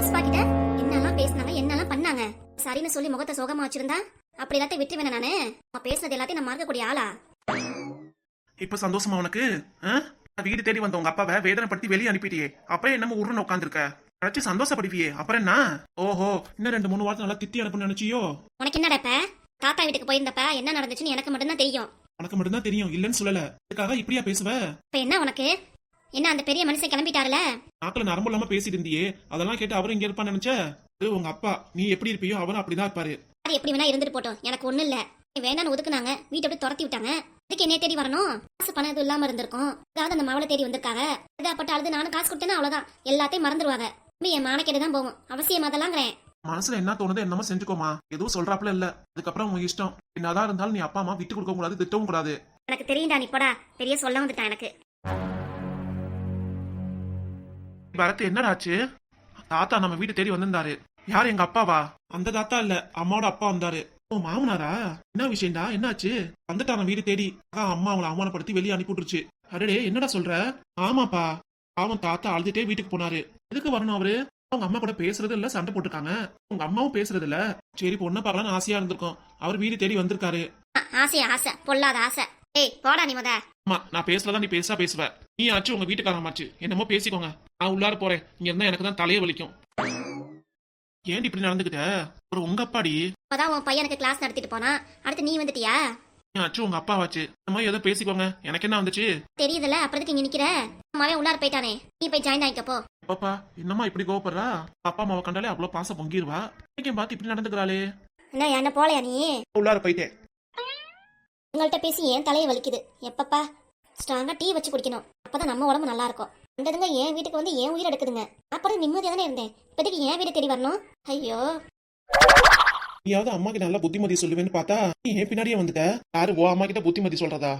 புஷ்பா கிட்ட என்னெல்லாம் பேசினாங்க என்னெல்லாம் பண்ணாங்க சரின்னு சொல்லி முகத்தை சோகமா வச்சிருந்தா அப்படி எல்லாத்தையும் விட்டுருவேன் நானு. அவன் பேசுனது எல்லாத்தையும் நான் மறக்கக்கூடிய ஆளா? இப்ப சந்தோஷமா உனக்கு? வீடு தேடி வந்த உங்க அப்பாவை வேதனைப்படுத்தி வெளியே அனுப்பிட்டியே, அப்புறம் என்னமோ உருன்னு உட்காந்துருக்க. நினைச்சு சந்தோஷப்படுவியே, அப்புறம் என்ன? ஓஹோ, இன்னும் 2-3 வாரத்தை நல்லா திட்டி அனுப்புன்னு நினைச்சியோ? உனக்கு என்னடா இப்ப? தாத்தா வீட்டுக்கு போயிருந்தப்ப என்ன நடந்துச்சுன்னு எனக்கு மட்டும்தான் தெரியும். உனக்கு மட்டும்தான் தெரியும், இல்லன்னு சொல்லல. இதுக்காக இப்படியா பேசுவ? இப்ப என்ன உனக்கு? என்ன அந்த பெரிய மனுஷன் கிளம்பிட்டாருல? நாக்குல நரம்பு இல்லாம பேசிட்டு இருந்தியே, அதெல்லாம் கேட்டு அவரும் இங்க இருப்பான்னு நினைச்ச? உங்க அப்பா நீ எப்படி இருப்பியோ அவரும் அப்படிதான் இருப்பாரு. அது எப்படி வேணா இருந்துட்டு போட்டோம், எனக்கு ஒண்ணு இல்ல. வேண்டான்னு ஒதுக்குனாங்க, வீட்டை விட்டு துரத்தி விட்டாங்க. இதுக்கு என்ன தேடி வரணும்? காசு பணம் எதுவும் இல்லாம இருந்திருக்கும். அதாவது அந்த மவளை தேடி வந்திருக்காங்க. இதாப்பட்ட அழுது நானும் காசு கொடுத்தேன்னா அவ்வளவுதான், எல்லாத்தையும் மறந்துடுவாங்க. என் மானக்கேடு தான் போகும். அவசியம் அதெல்லாங்கிறேன். மனசுல என்ன தோணுதோ என்னமோ செஞ்சுக்கோமா, எதுவும் சொல்றாப்புல இல்ல. அதுக்கப்புறம் உங்க இஷ்டம். என்னதான் இருந்தாலும் நீ அப்பா அம்மா விட்டு கொடுக்க கூடாது, திட்டவும் கூடாது. எனக்கு தெரியும்டா, நீ போடா. பெரிய சொல்ல வந்துட்டான் எனக்கு. பரத் என்னடாச்சு? தாத்தா நம்ம வீட்டு தேடி வந்திருந்தாரு. யாரு, எங்க அப்பாவா? அந்த தாத்தா இல்ல, அம்மாவோட அப்பா வந்தாரு. ஓ மாமனாரா? என்ன விஷயம்டா, என்னாச்சு? வந்துட்டான வீடு தேடி. அம்மா அவங்களை அவமானப்படுத்தி வெளியே அனுப்பிட்டுருச்சு. அடடே, என்னடா சொல்ற? ஆமாப்பா, அவன் தாத்தா அழுதுட்டே வீட்டுக்கு போனாரு. எதுக்கு வரணும் அவரு? அவங்க அம்மா கூட பேசுறது இல்ல, சண்டை போட்டுருக்காங்க. உங்க அம்மாவும் பேசுறது இல்ல. சரி பொண்ணை பார்க்கலான்னு ஆசையா இருந்திருக்கும். அவர் வீடு தேடி வந்திருக்காரு. ஆசை ஆசை, பொல்லாத ஆசை. ஏய் போடா நீ முத. அம்மா நான் பேசலதான் நீ பேசுவ. நீ ஆச்சு உங்க வீட்டுக்காரமாச்சு, என்னமோ பேசிக்கோங்க. நான் உள்ளார போறேன். இங்க இருந்தா எனக்கு தான் தலையே வலிக்கும். ஏன் இப்படி நடந்துக்கிட்ட? ஒரு உங்க அப்பாடி. அப்பதான் உன் பையனுக்கு கிளாஸ் நடத்திட்டு போனா, அடுத்து நீ வந்துட்டியா? ஆச்சு உங்க அப்பாவாச்சு, இந்த மாதிரி ஏதோ பேசிக்கோங்க. எனக்கு என்ன வந்துச்சு தெரியுதுல்ல, அப்புறத்துக்கு இங்க நிக்கிற. அம்மாவே உள்ளார போயிட்டானே, நீ போய் ஜாயின் ஆயிக்கப்போ. பாப்பா என்னம்மா இப்படி கோவப்படுறா? அப்பா அம்மாவை கண்டாலே அவ்வளவு பாசம் பொங்கிடுவா. பார்த்து இப்படி நடந்துக்கிறாளே. என்ன போலையா நீ? உள்ளார போயிட்டேன். உங்கள்கிட்ட பேசி ஏன் தலையை வலிக்குது. எப்பப்பா ஸ்ட்ராங்கா டீ வச்சு குடிக்கணும், அப்பதான் நம்ம உடம்பு நல்லா இருக்கும். அந்ததுங்க என் வீட்டுக்கு வந்து ஏன் உயிர் எடுக்குதுங்க. அப்புறம் நிம்மதியா தானே இருந்தேன். இப்போதைக்கு ஏன் வீடு தேடி வரணும்? ஐயோ, நீயாவது அம்மா கிட்ட நல்லா புத்திமதி சொல்லுவேன்னு பார்த்தா நீ ஏன் பின்னாடியே வந்துட்ட. யாரு ஓ அம்மா கிட்ட புத்திமதி சொல்றதா?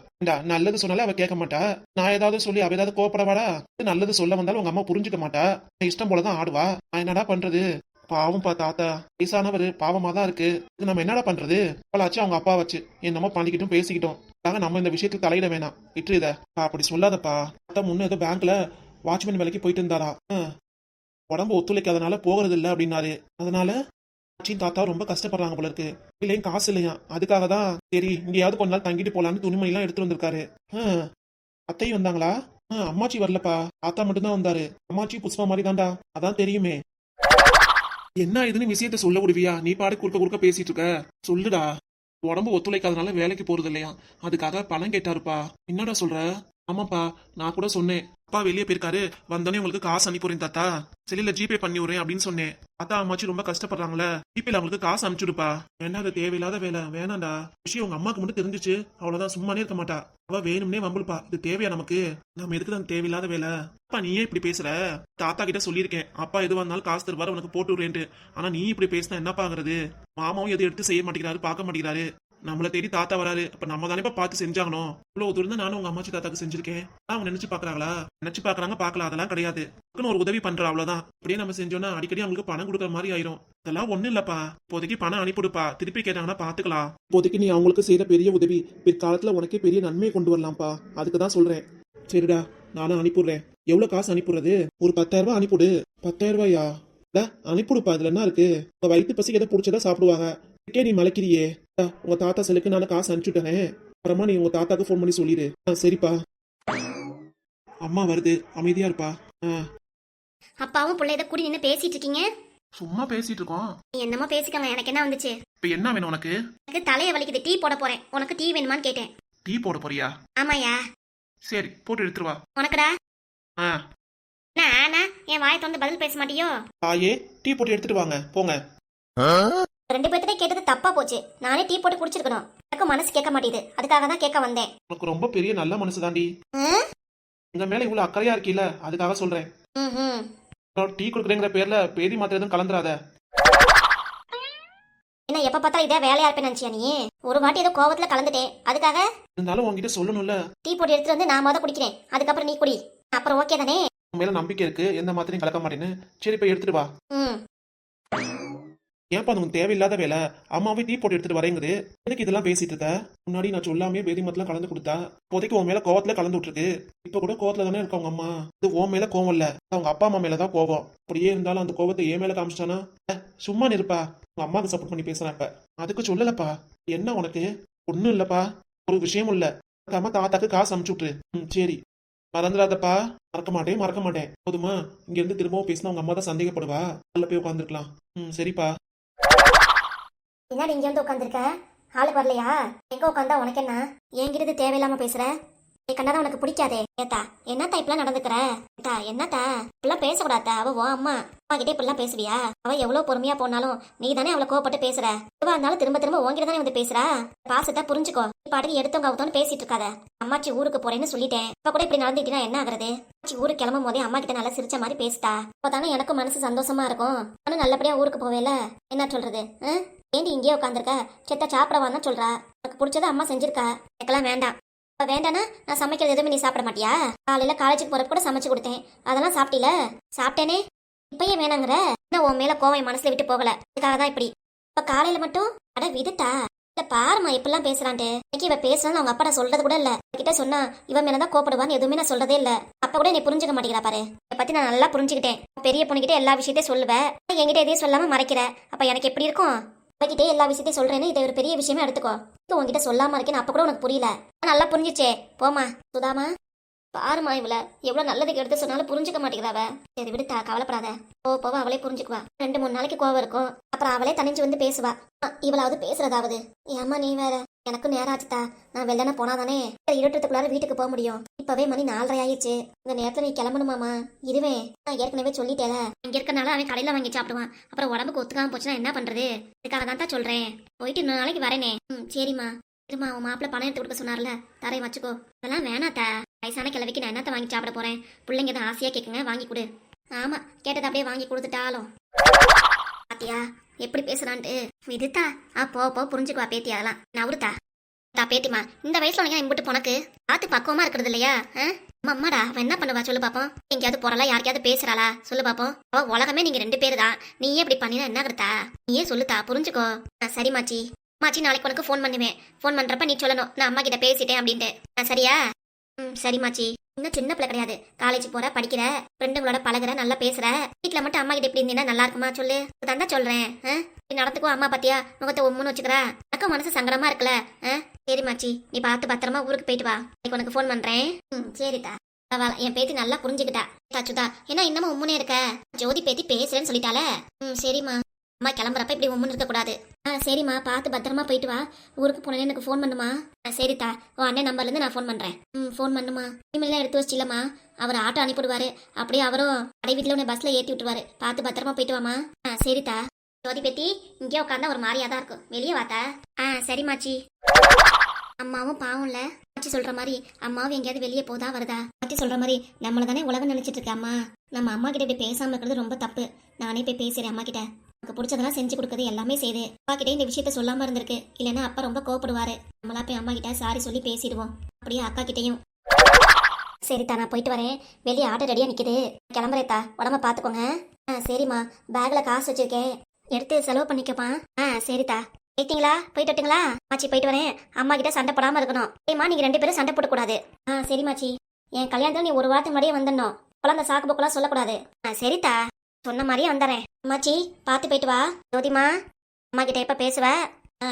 நல்லது சொன்னாலே அவ கேட்க மாட்டா. நான் ஏதாவது சொல்லி அவ ஏதாவது கோவப்படவாடா? நல்லது சொல்ல வந்தாலும் உங்க அம்மா புரிஞ்சுக்க மாட்டா. இஷ்டம் போலதான் ஆடுவா. நான் என்னடா பண்றது? பாவம் பா தாத்தா, வயசானவரு, பாவமா தான் இருக்கு. இது நம்ம என்னடா பண்றது? அவளாச்சு அவங்க அப்பா வச்சு என்னமோ பண்ணிக்கிட்டும் பேசிக்கிட்டோம். நம்ம இந்த விஷயத்துக்கு தலையிட வேணாம், விட்டு இத. அப்படி சொல்லாதப்பா. தாத்தா முன்ன ஏதோ பேங்க்ல வாட்ச்மேன் வேலைக்கு போயிட்டு இருந்தாரா. உடம்பு ஒத்துழைக்காதனால போகிறது இல்லை அப்படின்னாரு. அதனால தாத்தா ரொம்ப கஷ்டப்படுறாங்க போல இருக்கு. இல்லையும் காசு இல்லையா, அதுக்காக தான் சரி இங்கேயாவது கொஞ்ச நாள் தங்கிட்டு போலான்னு துணிமணி எல்லாம் எடுத்துட்டு வந்திருக்காரு. அத்தையும் வந்தாங்களா? அம்மாச்சி வரலப்பா, தாத்தா மட்டும்தான் வந்தாரு. அம்மாச்சி புஷ்பா மாதிரி தான்டா, அதான் தெரியுமே. என்ன இதுன்னு விஷயத்த சொல்ல விடுவியா? நீ பாடு குறுக்க குறுக்க பேசிட்டு இருக்க. சொல்லுடா. உடம்பு ஒத்துழைக்காதனால வேலைக்கு போறது இல்லையா, அதுக்காக பணம் கேட்டாருப்பா. என்னடா சொல்ற? ஆமாப்பா, நான் கூட சொன்னேன். அப்பா வெளியே போயிருக்காரு, வந்தோடனே உங்களுக்கு காசு அனுப்பிடுறேன் தாத்தா, செல்லுல ஜிபே பண்ணி விடுறேன் அப்படின்னு சொன்னேன். தாத்தா அம்மாச்சி ரொம்ப கஷ்டப்படுறாங்களே, ஜிபேல அவங்களுக்கு காசு அனுப்பிச்சுடுப்பா. வேண்டாம், அது தேவையில்லாத வேலை, வேணாண்டா. விஷயம் உங்க அம்மாக்கு மட்டும் தெரிஞ்சிச்சு அவ்வளவுதான், சும்மானே இருக்க மாட்டா. அவ வேணும்னே வம்புப்பா. இது தேவையா நமக்கு? நம்ம எதுக்கு அந்த தேவையில்லாத வேலை? அப்பா நீயே இப்படி பேசுற? தாத்தா கிட்ட சொல்லியிருக்கேன், அப்பா எதுவா இருந்தாலும் காசு தருவாரு உனக்கு போட்டு விடுறேன்ட்டு. ஆனா நீ இப்படி பேசினா என்ன பாக்குறது? மாமாவும் எது எடுத்து செய்ய மாட்டேங்கிறாரு, பார்க்க மாட்டேங்கிறாரு. நம்மள தேடி தாத்தா வராரு, அப்ப நம்ம தானே பார்த்து செஞ்சாகணும். இவ்வளவு தூரம் தான் நானும் உங்க அம்மாச்சி தாத்தாக்கு செஞ்சிருக்கேன். அவங்க நினைச்சு பாக்குறாங்களா? நினைச்சு பாக்குறாங்க, பாக்கலாம், அதெல்லாம் கிடையாது. ஒரு உதவி பண்ற அவ்வளவுதான். அப்படியே நம்ம செஞ்சோம்னா அடிக்கடி அவங்களுக்கு பணம் கொடுக்குற மாதிரி ஆயிரும். அதெல்லாம் ஒண்ணு இல்லப்பா, இப்போதைக்கு பணம் அனுப்பிடுப்பா, திருப்பி கேட்டாங்கன்னா பாத்துக்கலாம். இப்போதைக்கு நீ அவங்களுக்கு செய்யற பெரிய உதவி பிற்காலத்துல உனக்கே பெரிய நன்மையை கொண்டு வரலாம்ப்பா, அதுக்குதான் சொல்றேன். சரிடா, நானும் அனுப்பிடுறேன். எவ்வளவு காசு அனுப்பிடுறது? ஒரு 10,000 ரூபாய் அனுப்பிடு. 10,000 ரூபாயா? அனுப்பிடுப்பா, இதுல என்ன இருக்கு? உங்க வயிற்று பசிக்கு எதை பிடிச்சதா சாப்பிடுவாங்க. நீ மலைக்கிறியே. உங்க தாத்தா செலுக்கு நான் காசு அனுப்பிச்சுட்டேன். அப்புறமா நீ உங்க தாத்தாக்கு போன் பண்ணி சொல்லிடு. சரிப்பா. அம்மா வருது, அமைதியா இருப்பா. அப்பாவும் பிள்ளை கூடி நின்று பேசிட்டு இருக்கீங்க. சும்மா பேசிட்டு இருக்கோம். என்னமோ பேசிக்கங்க, எனக்கு என்ன வந்துச்சு? இப்ப என்ன வேணும் உனக்கு? எனக்கு தலையை வலிக்குது, டீ போட போறேன். உனக்கு டீ வேணுமான்னு கேட்டேன். டீ போட போறியா? ஆமாயா. சரி போட்டு எடுத்துருவா. உனக்குடா? ஆனா என் வாயை திறந்து பதில் பேச மாட்டியோ? தாயே, டீ போட்டு எடுத்துட்டு வாங்க, போங்க. 2 பேர்த்திட்டே கேட்டது தப்பா போச்சு. நானே டீ போட்டு குடிச்சிருக்கணும். எனக்கு மனசு கேட்க மாட்டேது, அதுக்காக தான் கேட்க வந்தேன். உனக்கு ரொம்ப பெரிய நல்ல மனசு தாண்டி. உங்க மேல இவ்வளவு அக்கறையா இருக்கீல, அதுக்காக சொல்றேன். டீ குடுக்குறேங்கிற பேர்ல பேதி மாத்திரை எதுவும் கலந்துராத. என்ன எப்ப பார்த்தா இதே வேலையா இருப்பேன் நினைச்சியா நீ? ஒரு வாட்டி ஏதோ கோவத்துல கலந்துட்டேன், அதுக்காக. இருந்தாலும் உங்ககிட்ட சொல்லணும்ல. டீ போட்டு எடுத்துட்டு வந்து நான் மொத குடிக்கிறேன், அதுக்கப்புறம் நீ குடி. அப்புறம் ஓகே தானே? உன் மேல நம்பிக்கை இருக்கு, எந்த மாத்திரையும் கலக்க மாட்டேன்னு. சரி போய் எடுத்துட்டு வா. ஏன்பா அது உனக்கு தேவையில்லாத வேலை? அம்மாவே டீ போட்டு எடுத்துட்டு வரேங்குது. எதுக்கு இதெல்லாம் பேசிட்டு இருக்க? முன்னாடி நான் சொல்லாமே வேதிமத்தெல்லாம் கலந்து கொடுத்தா இப்போதைக்கு உன் மேல கோவத்துல கலந்து விட்டுருக்கு. இப்ப கூட கோவத்துல தானே இருக்க அவங்க அம்மா. இது உன் மேல கோவம் இல்ல, அவங்க அப்பா அம்மா மேலதான் கோவம். அப்படியே இருந்தாலும் அந்த கோவத்தை என் மேல காமிச்சிட்டானா சும்மா நிருப்பா. உங்க அம்மாவுக்கு சப்போர்ட் பண்ணி பேசுறேன். இப்ப அதுக்கு சொல்லலப்பா. என்ன உனக்கு? ஒண்ணும் இல்லப்பா, ஒரு விஷயமும் இல்ல. அம்மா தாத்தாக்கு காசு அமுச்சு விட்டுரு. சரி, மறந்துடாதப்பா. மறக்க மாட்டேன் போதுமா? இங்க இருந்து திரும்பவும் பேசினா உங்க அம்மா தான் சந்தேகப்படுவா. உள்ள போய் உட்காந்துருக்கலாம். சரிப்பா. பின்னாடி இங்க வந்து உட்காந்துருக்க, ஆளுக்கு வரலையா? எங்க உட்காந்தா உனக்கு என்ன? என்கிட்ட தேவையில்லாம பேசுற. கண்டாதான் உனக்கு பிடிக்காதே. ஏத்தா என்னத்தா இப்பெல்லாம் நடந்துக்கிற? ஏத்தா என்னத்தா இப்பெல்லாம் பேசக்கூடாதா? அவ ஓ அம்மா கிட்டே இப்பெல்லாம் பேசுவியா? அவ எவ்வளவு பொறுமையா போனாலும் நீ தானே அவளை கோவப்பட்டு பேசுற. எதுவா இருந்தாலும் திரும்ப திரும்ப உன்கிட்ட தானே வந்து பேசுறா. பாசத்தை புரிஞ்சுக்கோ. பாட்டுக்கு எடுத்தவங்க அவத்தோன்னு பேசிட்டு இருக்காத. அம்மாச்சி ஊருக்கு போறேன்னு சொல்லிட்டேன். இப்ப கூட இப்படி நடந்துக்கிட்டா என்ன ஆகுறது? அம்மாச்சி ஊருக்கு கிளம்பும் போதே அம்மா கிட்ட நல்லா சிரிச்ச மாதிரி பேசுதா. அப்பதானே எனக்கும் மனசு சந்தோஷமா இருக்கும். ஆனா நல்லபடியா ஊருக்கு போவேல. என்ன சொல்றது? ஏண்டி இங்கேயே உட்காந்துருக்க? செத்த சாப்பிடவான்னு சொல்றா. உனக்கு பிடிச்சத அம்மா செஞ்சிருக்கா. எனக்கெல்லாம் வேண்டாம். வேண்டானா நான் சமைக்கிறது எதுவுமே நீ சாப்பிட மாட்டியா? காலையில காலேஜுக்கு போறப்ப கூட சமைச்சு கொடுத்தேன், அதெல்லாம் சாப்பிட்டீல? சாப்பிட்டேனே. இப்பயே வேணாங்கிற? இன்னும் உன் மேல கோவம் மனசுல விட்டு போகல, அதுக்காக தான் இப்படி. இப்ப காலையில மட்டும் அட விடுத்தா. இல்ல பாருமா இப்பெல்லாம் பேசுறான்ட்டு. இன்னைக்கு இவ பேசுறான்னு அவங்க அப்பா நான் சொல்றது கூட இல்ல. கிட்ட சொன்னா இவன் மேலதான் கோப்படுவான்னு எதுவுமே நான் சொல்றதே இல்ல. அப்ப கூட நீ புரிஞ்சுக்க மாட்டேங்கிறா பாரு. இதை பத்தி நான் நல்லா புரிஞ்சுக்கிட்டேன். பெரிய பொண்ணுகிட்ட எல்லா விஷயத்தையும் சொல்லுவேன், என்கிட்ட எதையும் சொல்லாம மறைக்கிற. அப்ப எனக்கு எப்படி இருக்கும்? அவகிட்டே எல்லா விஷயத்தையும் சொல்றேன்னு இதை ஒரு பெரிய விஷயமே எடுத்துக்கோ. உன்கிட்ட சொல்லாம இருக்கேன்னு அப்ப கூட உனக்கு புரியல. நல்லா புரிஞ்சிச்சே. போமா சுதாமா. பாருமா இவள எவ்வளவு நல்லதுக்கு எடுத்து சொன்னாலும் புரிஞ்சுக்க மாட்டேங்கிறாவ. சரி விடுத்தா, கவலைப்படாத. போவ அவளே புரிஞ்சுக்குவா. 2-3 நாளைக்கு கோவம் இருக்கும், அப்புறம் அவளே தனிஞ்சு வந்து பேசுவா. இவளாவது பேசுறதாவது. ஏமா நீ வேற. எனக்கும் நேரம் ஆச்சுதா. நான் வெள்ளன போனாதானே இருட்டுறதுக்குள்ளார வீட்டுக்கு போக முடியும். இப்பவே மணி 4:30 ஆயிடுச்சு. இந்த நேரத்துல நீ கிளம்பணுமாமா? இருவே, நான் ஏற்கனவே சொல்லிட்டேல. இங்க இருக்கனால அவன் கடையில வாங்கி சாப்பிடுவான். அப்புறம் உடம்புக்கு ஒத்துக்காம போச்சுன்னா என்ன பண்றது? இதுக்காக தான் சொல்றேன். போயிட்டு இன்னொரு நாளைக்கு வரேனே. சரிம்மா. இருமா, உன் மாப்பிள்ள பணம் எடுத்து கொடுக்க சொன்னார்ல, தரையை வச்சுக்கோ. அதெல்லாம் வேணாத்தா. வயசான கிழவிக்கு நான் என்னத்த வாங்கி சாப்பிட போறேன்? பிள்ளைங்க தான் ஆசையா கேட்குங்க, வாங்கி கொடு. ஆமா, கேட்டதை அப்படியே வாங்கி கொடுத்துட்டாலும். பாத்தியா எப்படி பேசுறான்ட்டு? விதுத்தா. போ புரிஞ்சுக்குவா பேத்தி. அதெல்லாம் நவுருத்தா. பேத்திமா, இந்த வயசுல உனக்கு இம்புட்டு போனக்கு பார்த்து பக்குவமா இருக்கிறது இல்லையா? அம்மாடா அவன் என்ன பண்ணுவா சொல்லு பாப்போம். எங்கேயாவது போறலா, யாருக்கையாவது பேசுறாளா சொல்லு பாப்போம். அவ உலகமே நீங்க 2 பேரு தான். நீயே இப்படி பண்ணினா என்ன கருத்தா? நீயே சொல்லுத்தா, புரிஞ்சுக்கோ. சரி மாச்சி. மாச்சி நாளைக்கு உனக்கு ஃபோன் பண்ணுவேன். ஃபோன் பண்றப்ப நீ சொல்லணும் நான் அம்மா கிட்ட பேசிட்டேன் அப்படின்ட்டு. சரியா? சரி மாச்சி. இன்னும் சின்ன பிள்ளை கிடையாது. காலேஜ் போற, படிக்கிற, ஃப்ரெண்டுங்களோட பழகுற, நல்லா பேசுற. வீட்டுல மட்டும் அம்மா கிட்ட இப்படி இருந்தீங்கன்னா நல்லா இருக்குமா சொல்லு? தான் சொல்றேன். நடந்துக்கோ. அம்மா பாத்தியா முகத்தை ஒம்முன்னு வச்சுக்கிறா. எனக்கு மனசு சங்கடமா இருக்குல்ல. சரி மாச்சி, நீ பார்த்து பத்திரமா ஊருக்கு போயிட்டு வா. இன்னைக்கு உனக்கு ஃபோன் பண்றேன். சரிதா. பரவாயில்ல, என் பேத்தி நல்லா புரிஞ்சுக்கிட்டா. தாச்சுதா என்ன இன்னமும் உம்முனே இருக்க? ஜோதி பேத்தி பேசுறேன்னு சொல்லிட்டால. சரிம்மா. அம்மா கிளம்புறப்ப இப்படி உம்முன்னு இருக்க கூடாது. சரிம்மா, பார்த்து பத்திரமா போயிட்டு வா. ஊருக்கு போனேன்னு எனக்கு ஃபோன் பண்ணுமா? சரிதா. உன் அண்ணன் நம்பர்ல இருந்து நான் ஃபோன் பண்றேன். ஃபோன் பண்ணுமா. இனிமேலாம் எடுத்து வச்சில்லம்மா. அவர் ஆட்டோ அனுப்பிடுவாரு. அப்படியே அவரும் கடை வீட்டுல உன்னை பஸ்ல ஏற்றி விட்டுருவாரு. பார்த்து பத்திரமா போயிட்டு வாமா. சரிதா. ஜோதி பேத்தி இங்கே உட்காந்தா ஒரு மாதிரியா தான் இருக்கும், வெளியே வாத்தா. சரிமாச்சி. அம்மாவும் பாவம்ல. ஆச்சி சொல்ற மாதிரி அம்மாவும் எங்கேயாவது வெளியே போதா வருதா? ஆச்சி சொல்ற மாதிரி நம்மள தானே உலகம் நினைச்சிட்டு இருக்க அம்மா. நம்ம அம்மா கிட்ட இப்படி பேசாம இருக்கிறது ரொம்ப தப்பு. நானே போய் பேசுறேன் அம்மா கிட்ட. எனக்கு பிடிச்சதெல்லாம் செஞ்சு கொடுக்குறது எல்லாமே செய்யுது. அப்பா கிட்டே இந்த விஷயத்த சொல்லாம இருந்திருக்கு. இல்லைன்னா அப்பா ரொம்ப கோவப்படுவாரு. நம்மளா போய் அம்மா கிட்ட சாரி சொல்லி பேசிடுவோம். அப்படியே அக்கா கிட்டையும். சரித்தா, நான் போயிட்டு வரேன். வெளியே ஆட்டோ ரெடியா நிக்குது. கிளம்புறேத்தா, உடம்ப பாத்துக்கோங்க. சரிம்மா, பேக்ல காசு வச்சிருக்கேன், எடுத்து செலவு பண்ணிக்கப்பா. சரித்தா. போயிட்டீங்களா? போயிட்டு வரட்டுங்களா? மாச்சி போயிட்டு வரேன். அம்மா கிட்ட சண்டை போடாம இருக்கணும். சரிம்மா, நீங்க 2 பேரும் சண்டை போடக்கூடாது. சரி மாச்சி. என் கல்யாணத்துல நீ ஒரு வாரத்துக்கு முன்னாடியே வந்துடணும். குழந்தை சாக்கு போக்கெல்லாம் சொல்லக்கூடாது. சரித்தா, சொன்ன மாதிரியே வந்துடுறேன். அம்மாச்சி பார்த்து போயிட்டு வா. ஜோதிமா, அம்மா கிட்ட எப்ப பேசுவ?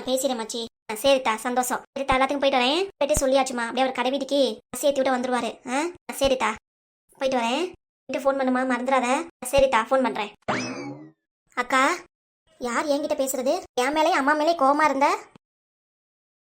பேசிடுறேன் மாச்சி. சரித்தா, சந்தோஷம். சரித்தா, எல்லாத்துக்கும் போயிட்டு வரேன். போயிட்டு சொல்லியாச்சுமா, அப்படியே ஒரு கடை வீட்டுக்கு சேர்த்து விட்டு வந்துருவாரு. சரித்தா, போயிட்டு வரேன். வீட்டு ஃபோன் பண்ணுமா, மறந்துடாத. சரித்தா, ஃபோன் பண்றேன். அக்கா, யார் என்கிட்ட பேசுறது? என் மேலே அம்மா மேலே கோவமா இருந்த?